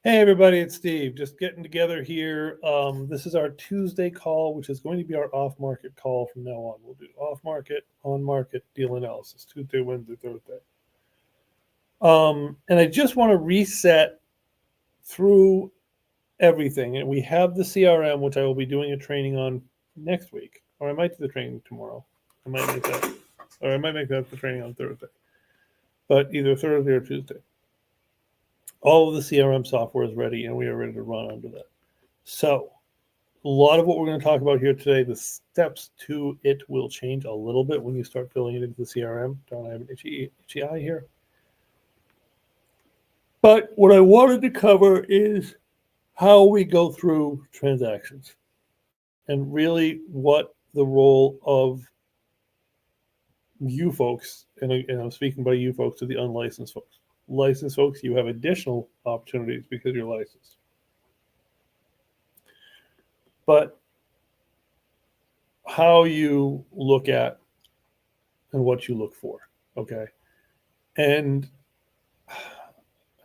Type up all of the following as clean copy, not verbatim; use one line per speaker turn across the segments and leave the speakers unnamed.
Hey everybody, it's Steve. Just getting together here. This is our Tuesday call, which is going to be our off-market call from now on. We'll do off-market, on-market deal analysis Tuesday, Wednesday, Thursday. And I just want to reset through everything. And we have the CRM, which I will be doing a training on next week, or I might do the training tomorrow. I might make that, or I might make that the training on Thursday, but either Thursday or Tuesday. All of the CRM software is ready, and we are ready to run under that. So, a lot of what we're going to talk about here today, the steps to it will change a little bit when you start filling it into the CRM. Don't I have an itchy eye here? But what I wanted to cover is how we go through transactions and really what the role of you folks, and I'm speaking by you folks to the unlicensed folks. Licensed folks, you have additional opportunities because you're licensed. But how you look at and what you look for, okay? And I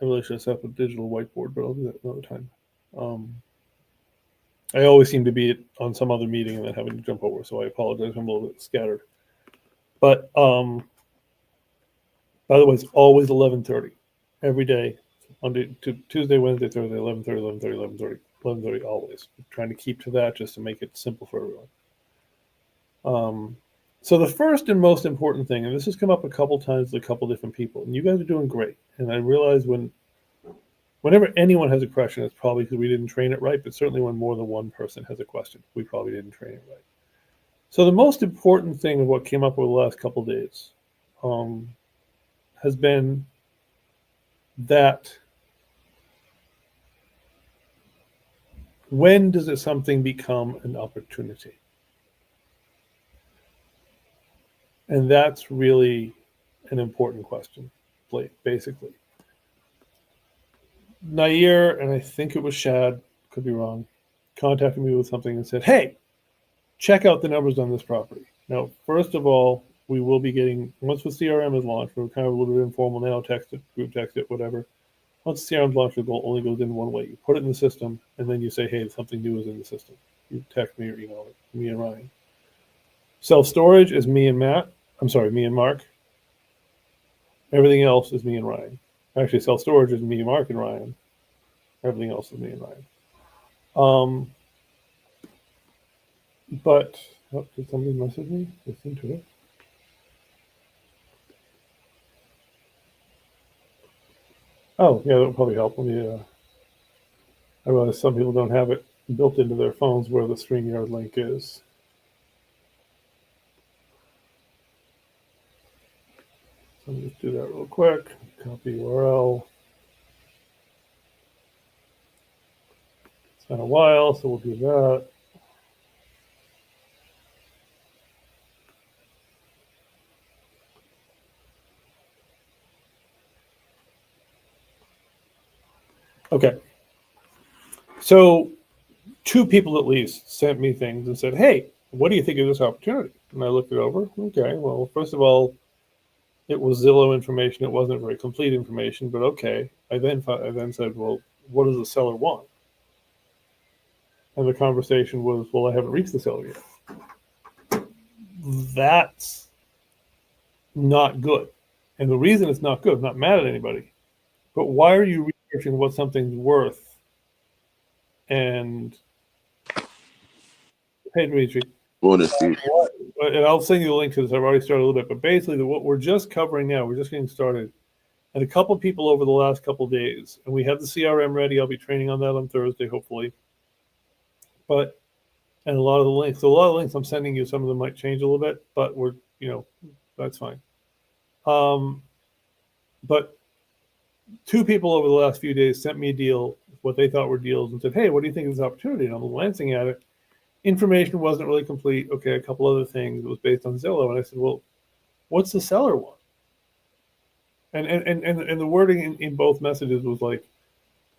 really should have set up a digital whiteboard, but I'll do that another time. I always seem to be on some other meeting and then having to jump over, so I apologize. I'm a little bit scattered. But by the way, it's always 11:30 every day, Monday to Tuesday, Wednesday, Thursday, 11:30, 11:30, 11:30, 11:30 always. I'm trying to keep to that just to make it simple for everyone. So the first and most important thing, and this has come up a couple times with a couple different people, and you guys are doing great. And I realize whenever anyone has a question, it's probably because we didn't train it right, but certainly when more than one person has a question, we probably didn't train it right. So the most important thing of what came up over the last couple of days has been that when does something become an opportunity? And that's really an important question, basically. Nair, and I think it was Shad, could be wrong, contacted me with something and said, hey, check out the numbers on this property. Now, first of all, we will be getting, once the CRM is launched, we're kind of a little bit informal now, text it, group text it, whatever. Once the CRM is launched, it only goes in one way. You put it in the system, and then you say, hey, something new is in the system. You text me or email it, me and Ryan. Self-storage is me and Mark. Everything else is me and Ryan. Actually, self-storage is me, Mark, and Ryan. Everything else is me and Ryan. But did somebody message me? Listen to it. Oh, yeah, that would probably help. Let me. I realize some people don't have it built into their phones where the StreamYard link is. Let me just do that real quick. Copy URL. It's been a while, so we'll do that. Okay. So 2 people at least sent me things and said, hey, what do you think of this opportunity? And I looked it over. Okay, well, first of all, it was Zillow information. It wasn't very complete information, but okay. I then said, well, what does the seller want? And the conversation was, well, I haven't reached the seller yet. That's not good. And the reason it's not good, I'm not mad at anybody, but why are you researching what something's worth? And hey, Dimitri.
Morning, Steve.
And I'll send you the link to this. I've already started a little bit, but basically what we're just covering now, we're just getting started. And a couple of people over the last couple of days, and we have the CRM ready. I'll be training on that on Thursday, hopefully. And a lot of the links. So a lot of the links I'm sending you, some of them might change a little bit, but that's fine. But 2 people over the last few days sent me a deal, what they thought were deals, and said, hey, what do you think of this opportunity? And I'm glancing at it. Information wasn't really complete. Okay, a couple other things. It was based on Zillow. And I said, well, what's the seller want? And the wording in both messages was like,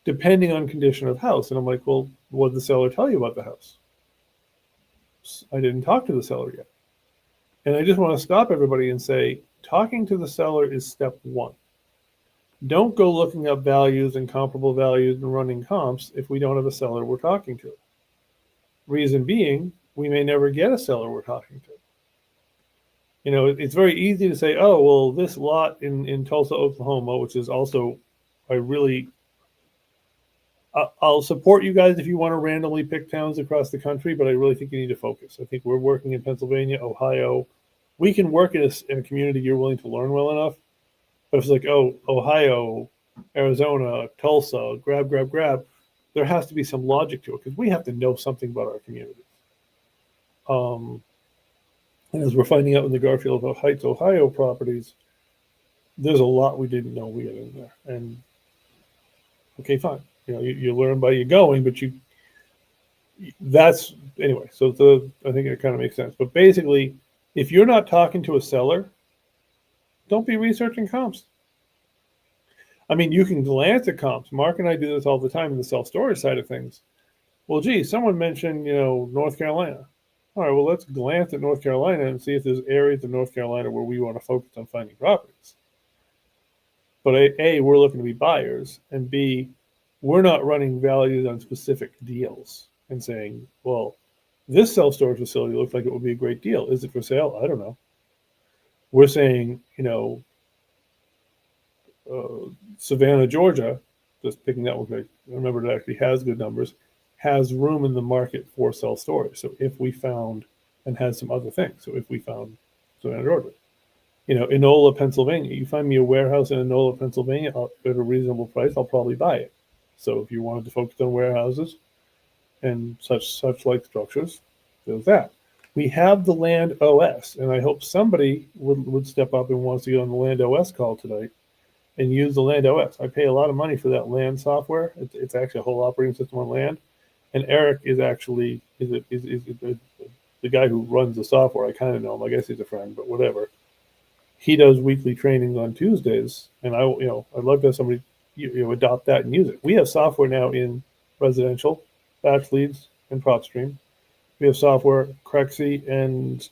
depending on condition of house. And I'm like, well, what did the seller tell you about the house? I didn't talk to the seller yet. And I just want to stop everybody and say, talking to the seller is step 1. Don't go looking up values and comparable values and running comps if we don't have a seller we're talking to. Reason being, we may never get a seller we're talking to. You know, it's very easy to say, oh, well, this lot in Tulsa, Oklahoma, which is also, I'll support you guys if you want to randomly pick towns across the country, but I really think you need to focus. I think we're working in Pennsylvania, Ohio. We can work in a community you're willing to learn well enough. But if it's like, oh, Ohio, Arizona, Tulsa, grab, there has to be some logic to it because we have to know something about our communities. And as we're finding out in the Garfield Heights, Ohio properties, there's a lot we didn't know we had in there. And okay, fine. You know, you learn by you going, but that's anyway. So I think it kind of makes sense. But basically, if you're not talking to a seller, don't be researching comps. I mean, you can glance at comps. Mark and I do this all the time in the self-storage side of things. Well, gee, someone mentioned, North Carolina. All right, well, let's glance at North Carolina and see if there's areas of North Carolina where we want to focus on finding properties. But A, we're looking to be buyers, and B, we're not running values on specific deals and saying, well, this self-storage facility looks like it would be a great deal. Is it for sale? I don't know. We're saying, Savannah, Georgia, just picking that one, I remember it actually has good numbers, has room in the market for self-storage. So if we found, and has some other things. So if we found Savannah, Georgia, Enola, Pennsylvania, you find me a warehouse in Enola, Pennsylvania at a reasonable price, I'll probably buy it. So if you wanted to focus on warehouses and such like structures, there's that. We have the Land OS, and I hope somebody would step up and wants to get on the Land OS call tonight and use the Land OS. I pay a lot of money for that land software. It's actually a whole operating system on land. And Eric is actually the guy who runs the software. I kind of know him. I guess he's a friend, but whatever. He does weekly trainings on Tuesdays, and I'd love to have somebody adopt that and use it. We have software now in residential, Batch Leads, and PropStream. We have software, Crexy, and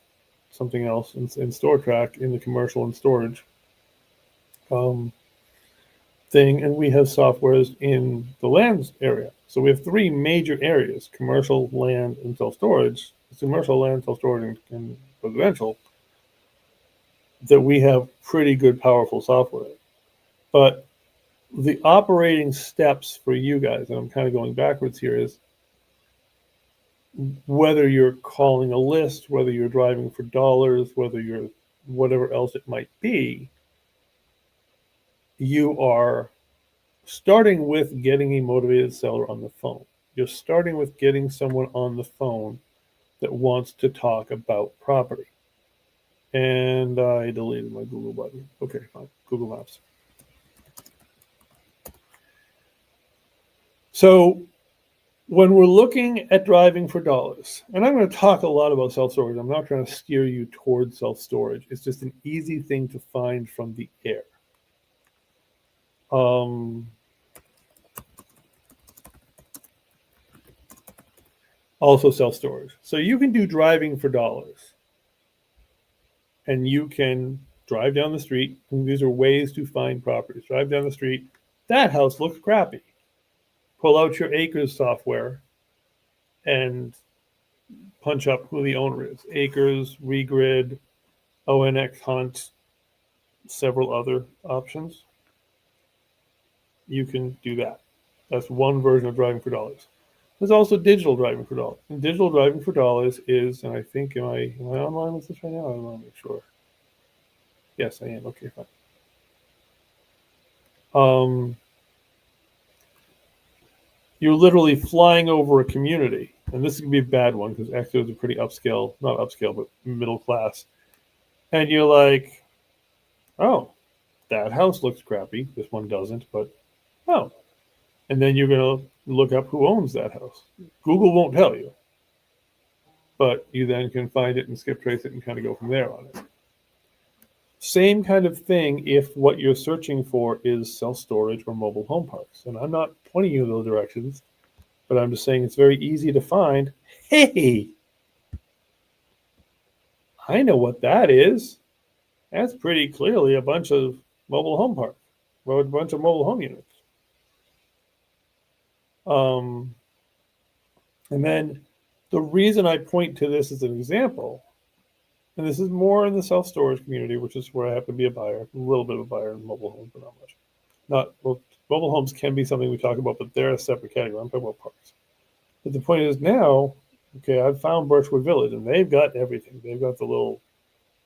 something else in StoreTrack in the commercial and storage thing, and we have softwares in the lands area. So we have three major areas: commercial, land, and self-storage. Commercial, land, self-storage, and residential, that we have pretty good, powerful software. But the operating steps for you guys, and I'm kind of going backwards here, is whether you're calling a list, whether you're driving for dollars, whether you're whatever else it might be, you are starting with getting a motivated seller on the phone. You're starting with getting someone on the phone that wants to talk about property. And I deleted my Google button. Okay, fine. Google Maps. So when we're looking at driving for dollars, and I'm going to talk a lot about self-storage. I'm not trying to steer you towards self-storage. It's just an easy thing to find from the air. Also self-storage. So you can do driving for dollars. And you can drive down the street. And these are ways to find properties. Drive down the street. That house looks crappy. Pull out your Acres software and punch up who the owner is. Acres, Regrid, ONX Hunt, several other options. You can do that. That's one version of driving for dollars. There's also digital driving for dollars. And digital driving for dollars is, and I think, am I online with this right now? I want to make sure. Yes, I am. Okay, fine. You're literally flying over a community, and this could be a bad one because actually it's a pretty upscale, not upscale, but middle class. And you're like, oh, that house looks crappy. This one doesn't, but oh. And then you're going to look up who owns that house. Google won't tell you, but you then can find it and skip trace it and kind of go from there on it. Same kind of thing if what you're searching for is self-storage or mobile home parks. And I'm not pointing you in those directions, but I'm just saying it's very easy to find. Hey, I know what that is. That's pretty clearly a bunch of mobile home parks. Well, a bunch of mobile home units. And then the reason I point to this as an example, and this is more in the self-storage community, which is where I happen to be a buyer, a little bit of a buyer in mobile homes, but not much. Well, mobile homes can be something we talk about, but they're a separate category. I'm talking about parks. But the point is now, okay, I've found Birchwood Village, and they've got everything. They've got the little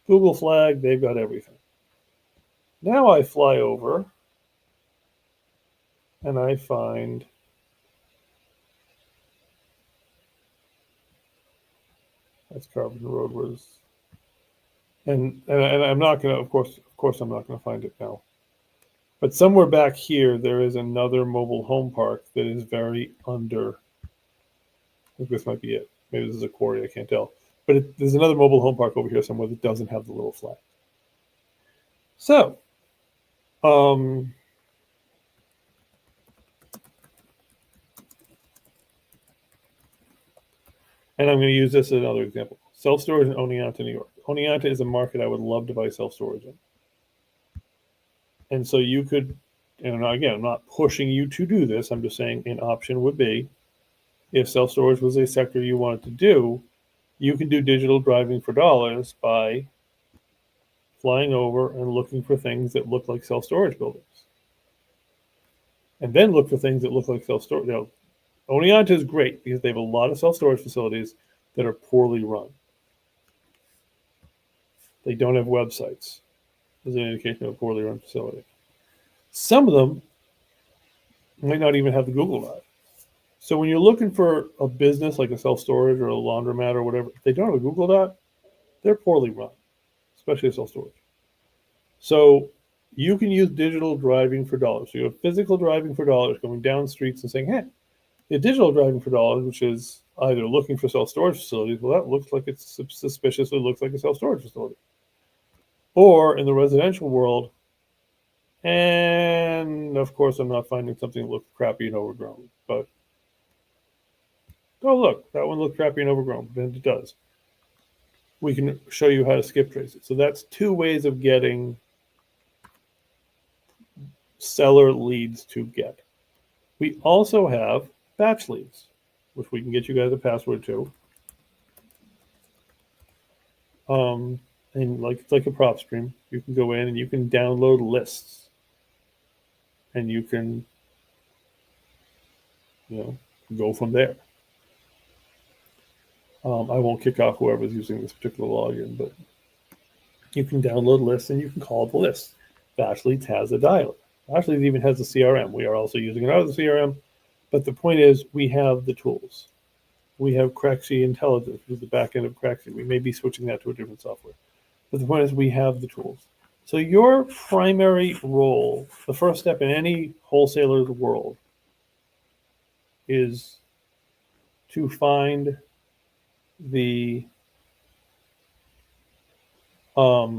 Google flag. They've got everything. Now I fly over, and I find that's Carbon Road was, and I'm not gonna, of course, I'm not gonna find it now. But somewhere back here, there is another mobile home park that is very under. I think this might be it. Maybe this is a quarry. I can't tell. But there's another mobile home park over here somewhere that doesn't have the little flag. So, and I'm going to use this as another example. Self-storage in Oneonta, New York. Oneonta is a market I would love to buy self-storage in. And so you could, and again, I'm not pushing you to do this. I'm just saying an option would be, if self-storage was a sector you wanted to do, you can do digital driving for dollars by flying over and looking for things that look like self-storage buildings. And then look for things that look like self-storage. Oneonta is great because they have a lot of self-storage facilities that are poorly run. They don't have websites as an indication of a poorly run facility. Some of them might not even have the Google Drive. So when you're looking for a business like a self-storage or a laundromat or whatever, if they don't have a Google Doc, they're poorly run, especially a self-storage. So you can use digital driving for dollars. So you have physical driving for dollars going down streets and saying, hey, the digital driving for dollars, which is either looking for self-storage facilities, well, that looks like it's suspiciously looks like a self-storage facility. Or in the residential world, and of course, I'm not finding something that looks crappy and overgrown, but oh, look, that one looked crappy and overgrown, and it does. We can show you how to skip trace it. So that's two ways of getting seller leads to get. We also have batch leads, which we can get you guys a password to. And like it's like a prop stream. You can go in and you can download lists, and you can, go from there. I won't kick off whoever's using this particular login, but you can download lists and you can call the list. Batch Leads has a dialer. Batch Leads even has a CRM. We are also using another CRM, but the point is we have the tools. We have Craxi Intelligence, which is the back end of Craxi. We may be switching that to a different software. But the point is we have the tools. So your primary role, the first step in any wholesaler's world, is to find the how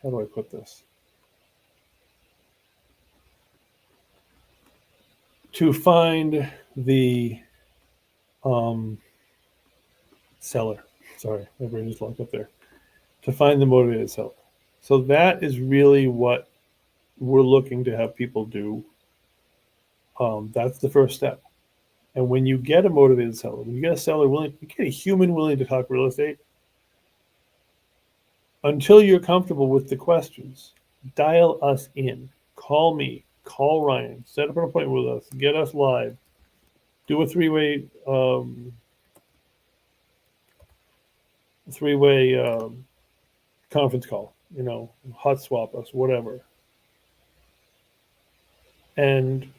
do I put this? To find the seller. Sorry, my brain just locked up there. To find the motivated seller. So that is really what we're looking to have people do. That's the first step. And when you get a motivated seller, when you get a seller willing, you get a human willing to talk real estate, until you're comfortable with the questions, dial us in. Call me, call Ryan, set up an appointment with us, get us live, do a three-way conference call, hot swap us, whatever. And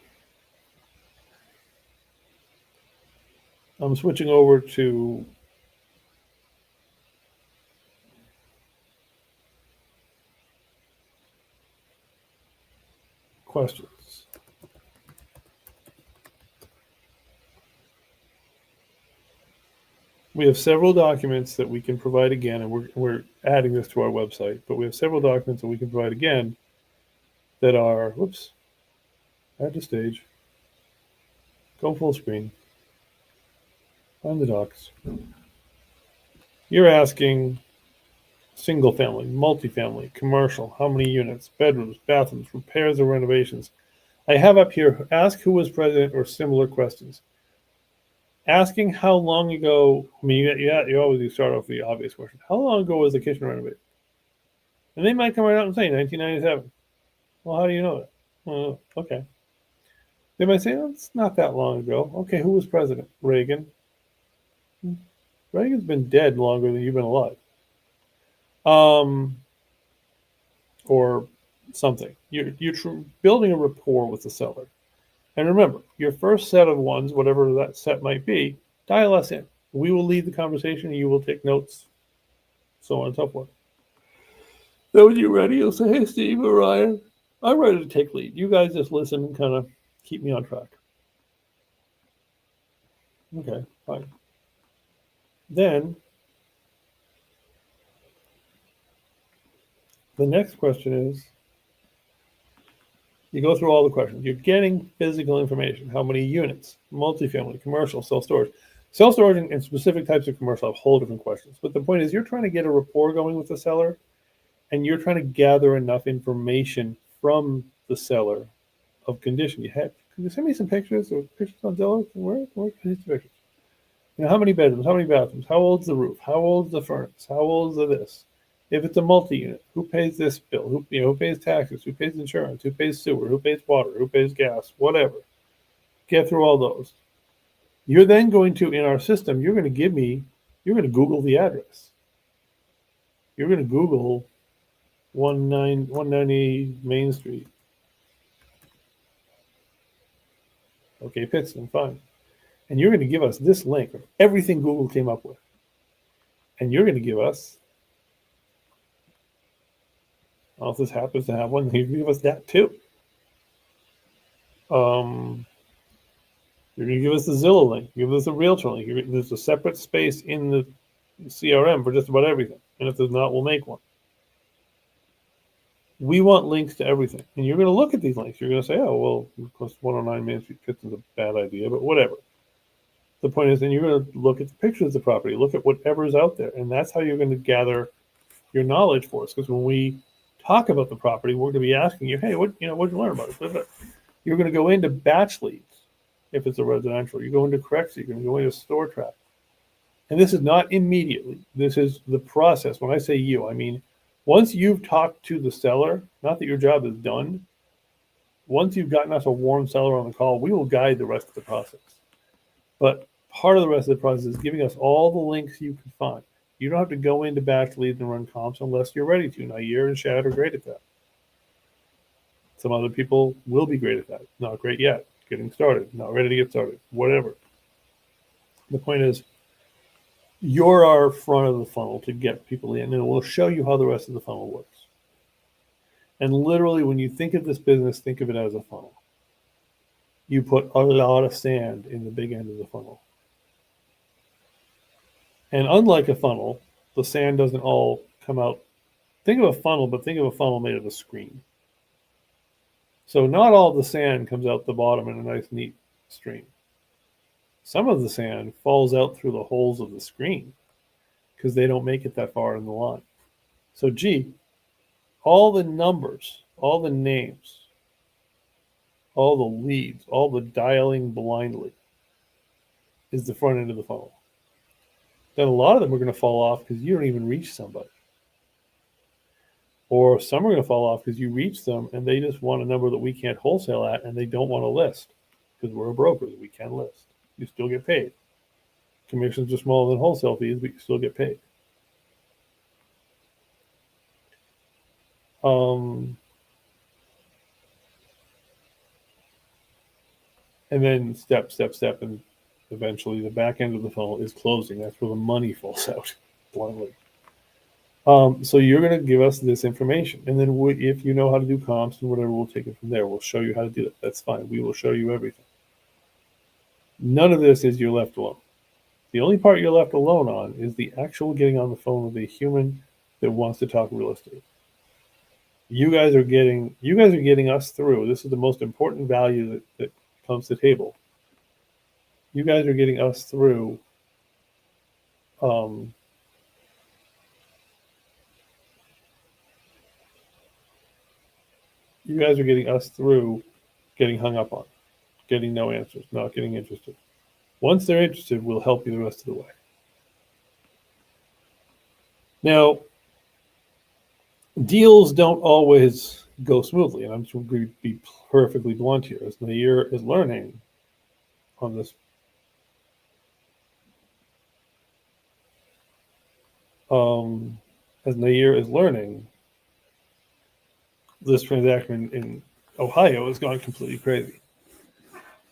I'm switching over to questions. We have several documents that we can provide again, and we're adding this to our website, but we have several documents that we can provide again that are, add to stage, go full screen, find the docs. You're asking, single family, multifamily, commercial, how many units, bedrooms, bathrooms, repairs or renovations. I have up here, ask who was president or similar questions. Asking how long ago, I mean, you always start off with the obvious question. How long ago was the kitchen renovated? And they might come right out and say 1997. Well, how do you know that? Well, okay. They might say, oh, it's not that long ago. Okay, who was president? Reagan. Reagan's been dead longer than you've been alive. Or something. You're building a rapport with the seller. And remember, your first set of ones, whatever that set might be, dial us in. We will lead the conversation and you will take notes, so on and so forth. Then when you're ready, you'll say, hey, Steve or Ryan, I'm ready to take lead. You guys just listen and kind of keep me on track. Okay, fine. Then the next question is, you go through all the questions. You're getting physical information. How many units? Multifamily, commercial, self-storage. Self-storage and specific types of commercial have whole different questions. But the point is, you're trying to get a rapport going with the seller, and you're trying to gather enough information from the seller of condition. Can you send me some pictures or pictures on Zillow? Where can I see pictures? You know, how many bedrooms? How many bathrooms? How old's the roof? How old's the furnace? How old's the this? If it's a multi-unit, who pays this bill? Who pays taxes? Who pays insurance? Who pays sewer? Who pays water? Who pays gas? Whatever. Get through all those. You're then going to, in our system, you're going to Google the address. You're going to Google 190 Main Street. Okay, Pittston, fine. And you're going to give us this link of everything Google came up with. And you're going to give us, well, if this happens to have one, you give us that too. You're going to give us the Zillow link, give us a Realtor link. There's a separate space in the CRM for just about everything. And if there's not, we'll make one. We want links to everything. And you're going to look at these links. You're going to say, oh, well, of course, 109 Main Street Pittston's a bad idea, but whatever. The point is, then you're going to look at the pictures of the property, look at whatever's out there. And that's how you're going to gather your knowledge for us. Because when we talk about the property, we're going to be asking you, hey, what'd you learn about it? You're going to go into batch leads if it's a residential. You go into Crexi, you're going to go into StoreTrack. And this is not immediately. This is the process. When I say you, I mean, once you've talked to the seller, not that your job is done, once you've gotten us a warm seller on the call, we will guide the rest of the process. But part of the rest of the process is giving us all the links you can find. You don't have to go into batch leads and run comps unless you're ready to. Now, Yair and Shad are great at that. Some other people will be great at that. Not great yet. Getting started. Not ready to get started. Whatever. The point is, you're our front of the funnel to get people in, and we'll show you how the rest of the funnel works. And literally, when you think of this business, think of it as a funnel. You put a lot of sand in the big end of the funnel. And unlike a funnel, the sand doesn't all come out. Think of a funnel, but think of a funnel made of a screen. So not all the sand comes out the bottom in a nice, neat stream. Some of the sand falls out through the holes of the screen because they don't make it that far in the line. So, all the numbers, all the names, all the leads, all the dialing blindly is the front end of the funnel. Then a lot of them are going to fall off because you don't even reach somebody. Or some are going to fall off because you reach them and they just want a number that we can't wholesale at and they don't want to list because we're a broker that we can list. You still get paid. Commissions are smaller than wholesale fees, but you still get paid. And then step, and eventually the back end of the funnel is closing. That's where the money falls out, bluntly. So you're going to give us this information. And then if you know how to do comps and whatever, we'll take it from there. We'll show you how to do it. That's fine. We will show you everything. None of this is you're left alone. The only part you're left alone on is the actual getting on the phone with a human that wants to talk real estate. You guys are getting us through. This is the most important value that comes to the table. You guys are getting us through You guys are getting us through getting hung up on, getting no answers, not getting interested. Once they're interested, we'll help you the rest of the way. Now, deals don't always go smoothly, and I'm just going to be perfectly blunt here. As Nair is learning on this, as Nair is learning, this transaction in Ohio has gone completely crazy,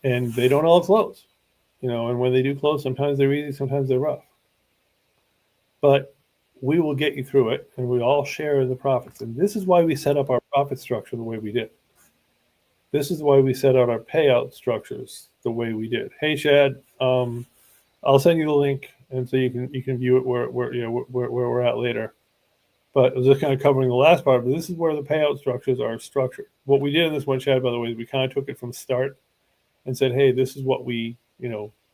and they don't all close, And when they do close, sometimes they're easy, sometimes they're rough. But we will get you through it, and we all share in the profits. And this is why we set up our profit structure the way we did. This is why we set out our payout structures the way we did. Hey, Shad, I'll send you the link, and so you can view it where we're at later. But I was just kind of covering the last part. But this is where the payout structures are structured. What we did in this one, Shad, by the way, is we kind of took it from start and said, hey, this is what we,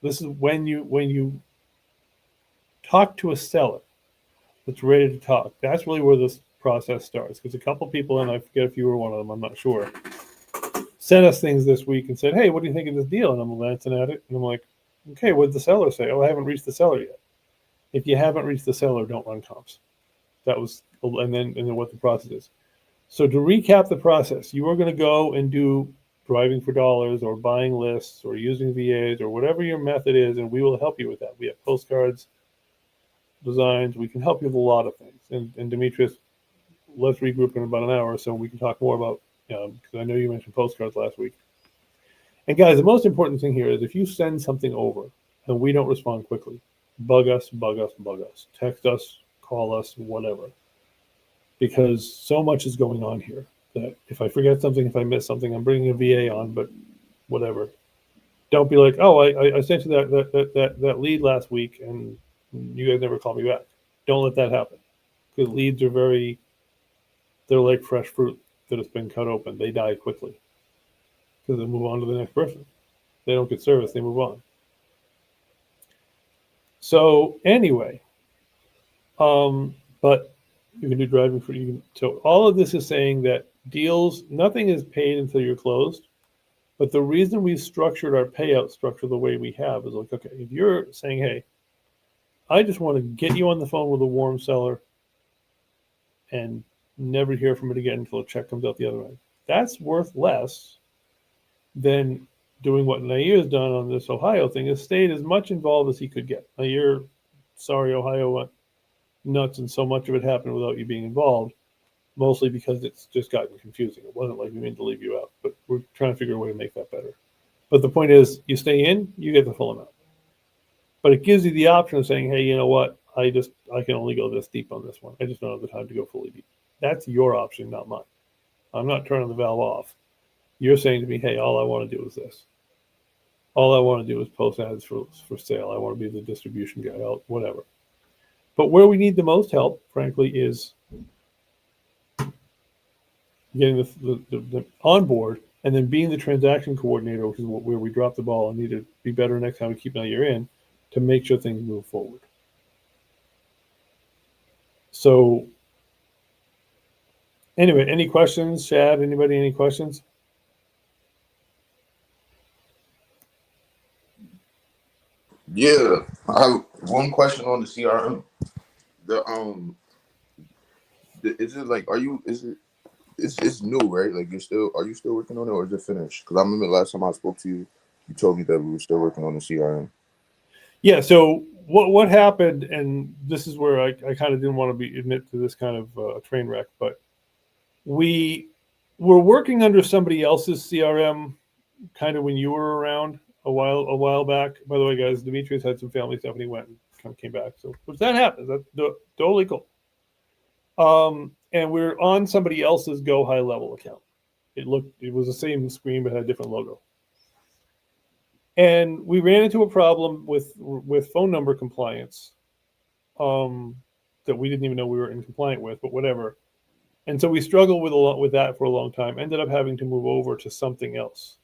this is when you talk to a seller that's ready to talk. That's really where this process starts. Because a couple people, and I forget if you were one of them, I'm not sure, sent us things this week and said, hey, what do you think of this deal? And I'm glancing at it, and I'm like, okay, what did the seller say? Oh, I haven't reached the seller yet. If you haven't reached the seller, don't run comps. That was, and then what the process is. So to recap the process, you are going to go and do driving for dollars or buying lists or using VAs or whatever your method is, and we will help you with that. We have postcards, designs. We can help you with a lot of things. And Demetrius, let's regroup in about an hour so we can talk more about, because I know you mentioned postcards last week. And guys, the most important thing here is if you send something over and we don't respond quickly, bug us, text us, call us, whatever. Because so much is going on here that if I forget something, if I miss something, I'm bringing a VA on, but whatever. Don't be like, oh, I sent you that lead last week and you guys never called me back. Don't let that happen. Because leads are they're like fresh fruit that has been cut open. They die quickly because they move on to the next person. They don't get service, they move on. So anyway, but you can do driving for you. So all of this is saying that deals, nothing is paid until you're closed. But the reason we've structured our payout structure the way we have is like, okay, if you're saying, hey, I just want to get you on the phone with a warm seller and never hear from it again until a check comes out the other end. That's worth less than doing what Nair has done on this Ohio thing, has stayed as much involved as he could get. Nair, sorry, Ohio went nuts and so much of it happened without you being involved, mostly because it's just gotten confusing. It wasn't like we mean to leave you out, but we're trying to figure a way to make that better. But the point is, you stay in, you get the full amount. But it gives you the option of saying, hey, you know what? I can only go this deep on this one. I just don't have the time to go fully deep. That's your option, not mine. I'm not turning the valve off. You're saying to me, hey, all I want to do is this. All I want to do is post ads for sale. I want to be the distribution guy, whatever. But where we need the most help, frankly, is getting the on board and then being the transaction coordinator, which is where we drop the ball and need to be better next time we keep Nair in to make sure things move forward. So anyway, any questions, Shad? Anybody, any questions?
Yeah, I have one question on the CRM. Is it like, it's new, right? Like are you still working on it or is it finished? Because I remember last time I spoke to you, you told me that we were still working on the CRM.
Yeah. So what happened, and this is where I kind of didn't want to admit to this kind of train wreck, but we were working under somebody else's CRM kind of when you were around a while back. By the way, guys, Demetrius had some family stuff and he went and kind of came back. So which that happens. That's totally cool. And we're on somebody else's Go High Level account. It was the same screen but had a different logo. And we ran into a problem with phone number compliance that we didn't even know we were in compliant with, but whatever. And so we struggled with that for a long time. Ended up having to move over to something else.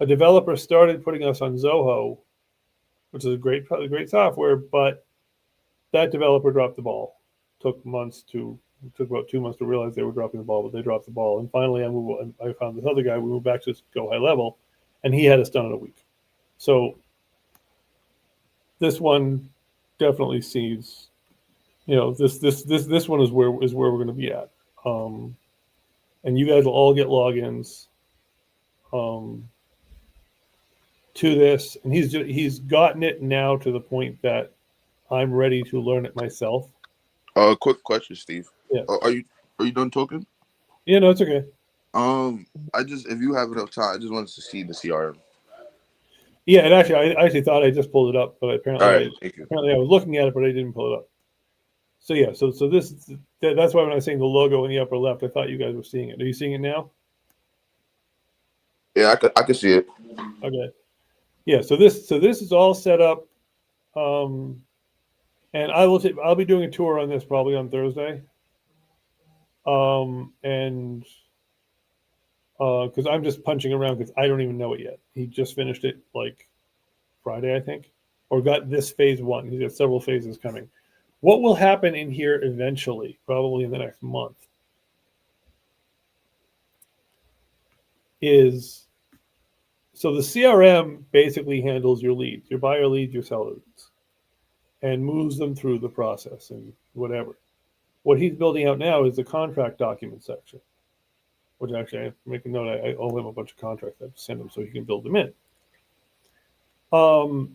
A developer started putting us on Zoho, which is a great software, but that developer dropped the ball. Took months to It took about 2 months to realize they were dropping the ball, but they dropped the ball. And finally, I found this other guy. We moved back to Go High Level, and he had us done in a week. So this one definitely sees, this one is where we're going to be at. And you guys will all get logins to this, and he's gotten it now to the point that I'm ready to learn it myself.
Quick question, Steve.
Yeah.
Are you done talking?
Yeah, no, it's okay.
If you have enough time, I just wanted to see the CRM.
Yeah, and actually, I actually thought I just pulled it up, but apparently,
All right, thank you.
apparently I was looking at it, but I didn't pull it up. So yeah, so that's why when I was saying the logo in the upper left, I thought you guys were seeing it. Are you seeing it now?
Yeah, I can see it.
Okay. Yeah, so this is all set up, and I'll be doing a tour on this probably on Thursday, and because I'm just punching around because I don't even know it yet. He just finished it like Friday, I think, or got this phase 1. He's got several phases coming. What will happen in here eventually, probably in the next month, is so the CRM basically handles your leads, your buyer leads, your seller leads, and moves them through the process and whatever. What he's building out now is the contract document section, which actually I make a note. I owe him a bunch of contracts. I have to send him so he can build them in.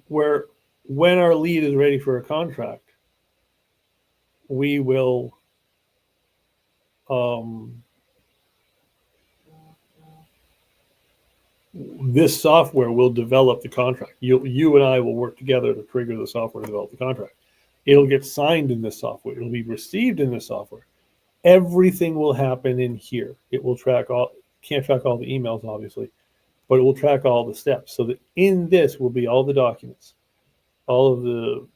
Where when our lead is ready for a contract, we will this software will develop the contract. You and I will work together to trigger the software to develop the contract. It'll get signed in this software. It'll be received in this software. Everything will happen in here. It will can't track all the emails, obviously, but it will track all the steps so that in this will be all the documents, so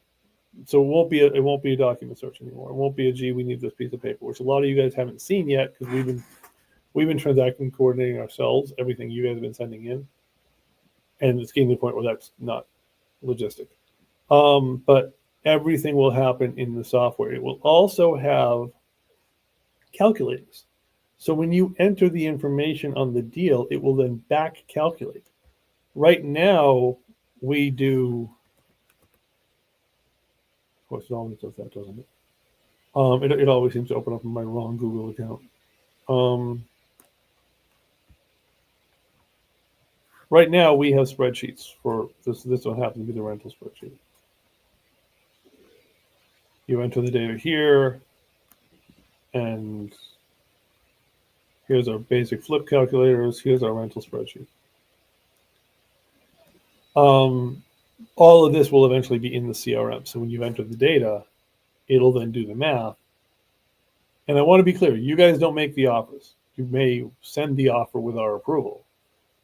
it won't be a document search anymore. It won't be gee, we need this piece of paper, which a lot of you guys haven't seen yet because we've been transacting, coordinating ourselves, everything you guys have been sending in. And it's getting to the point where that's not logistic. But everything will happen in the software. It will also have calculators. So when you enter the information on the deal, it will then back calculate. Right now, we do, of course, it always does that, doesn't it? It always seems to open up in my wrong Google account. Right now, we have spreadsheets for this. This one happens to be the rental spreadsheet. You enter the data here, and here's our basic flip calculators. Here's our rental spreadsheet. All of this will eventually be in the CRM. So when you enter the data, it'll then do the math. And I want to be clear, you guys don't make the offers. You may send the offer with our approval,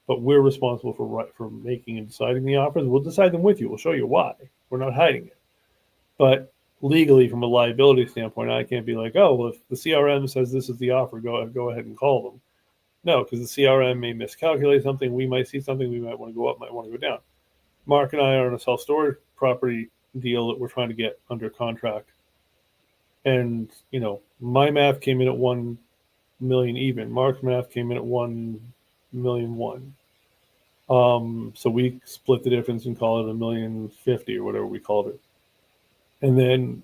but we're responsible for making and deciding the offers. We'll decide them with you. We'll show you why. We're not hiding it. But legally, from a liability standpoint, I can't be like, oh, well, if the CRM says this is the offer, go ahead and call them. No, because the CRM may miscalculate something. We might see something. We might want to go up, might want to go down. Mark and I are on a self-storage property deal that we're trying to get under contract. And, my math came in at 1 million even. Mark's math came in at 1,000,001. So we split the difference and call it 1,050,000 or whatever we called it. And then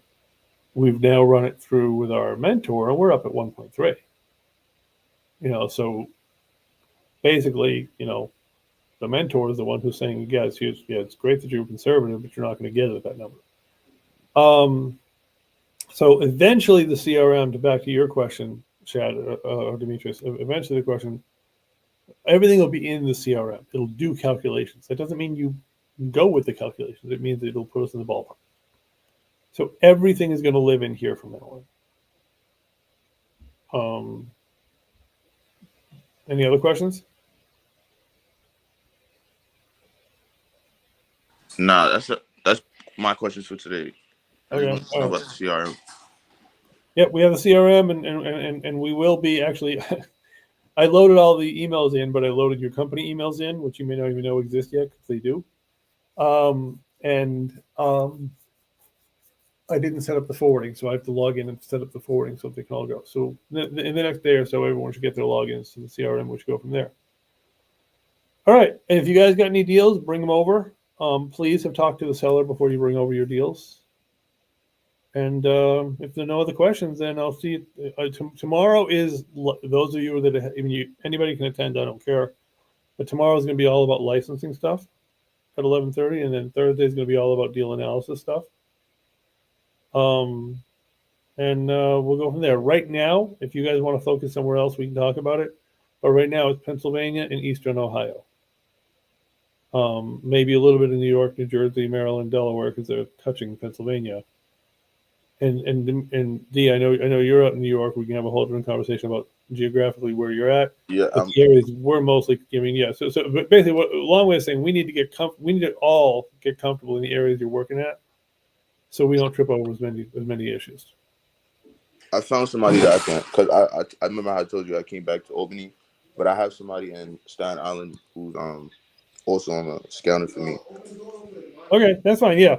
we've now run it through with our mentor, and we're up at 1.3. So basically, the mentor is the one who's saying, yes, it's great that you're conservative, but you're not going to get it at that number. So eventually the CRM, back to your question, Chad or Demetrius, eventually the question, everything will be in the CRM. It'll do calculations. That doesn't mean you go with the calculations. It means it'll put us in the ballpark. So everything is going to live in here from now on. Any other questions?
Nah, that's my questions for today.
Okay.
I just want to know about the CRM.
Yep, we have the CRM, and we will be actually. I loaded all the emails in, but I loaded your company emails in, which you may not even know exist yet, because they do. I didn't set up the forwarding, so I have to log in and set up the forwarding so they can all go. So in the next day or so, everyone should get their logins to the CRM, which go from there. All right, and if you guys got any deals, bring them over. Please have talked to the seller before you bring over your deals. And if there are no other questions, then I'll see you. Tomorrow is, those of you that anybody can attend, I don't care. But tomorrow is going to be all about licensing stuff at 11:30, and then Thursday is going to be all about deal analysis stuff. And we'll go from there. Right now, if you guys want to focus somewhere else, we can talk about it. But right now, it's Pennsylvania and Eastern Ohio. Maybe a little bit in New York, New Jersey, Maryland, Delaware, because they're touching Pennsylvania. And Dee, I know you're out in New York. We can have a whole different conversation about geographically where you're at.
Yeah,
the areas we're mostly giving. Yeah. So basically, a long way of saying we need to all get comfortable in the areas you're working at, so we don't trip over as many issues.
I found somebody that I can, because I remember how I told you I came back to Albany, but I have somebody in Staten Island who's also on a scouting for me.
Okay, that's fine. Yeah.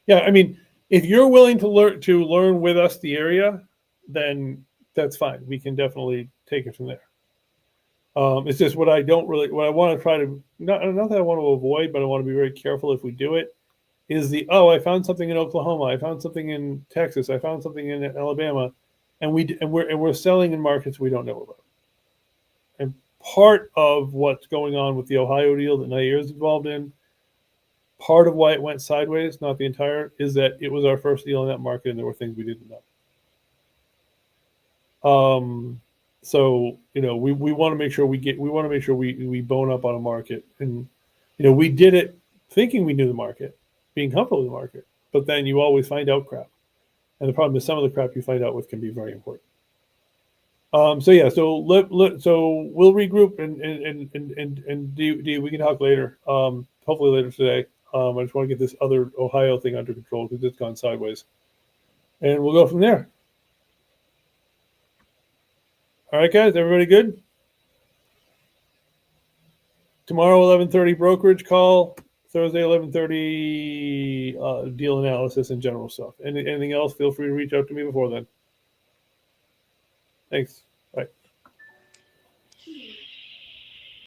I mean, if you're willing to learn with us the area, then that's fine. We can definitely take it from there. It's just what I want to try to, not that I want to avoid, but I want to be very careful if we do it, is I found something in Oklahoma, I found something in Texas, I found something in Alabama, and we're selling in markets we don't know about. And part of what's going on with the Ohio deal that Nair is involved in, part of why it went sideways, not the entire, is that it was our first deal in that market and there were things we didn't know. So, we want to make sure we bone up on a market. And, we did it thinking we knew the market, being comfortable with the market, but then you always find out crap. And the problem is some of the crap you find out with can be very important. So we'll regroup and we can talk later, hopefully later today. I just want to get this other Ohio thing under control because it's gone sideways. And we'll go from there. All right, guys, everybody good? Tomorrow, 11:30 brokerage call. Thursday, 11:30 deal analysis and general stuff. Anything else, feel free to reach out to me before then. Thanks.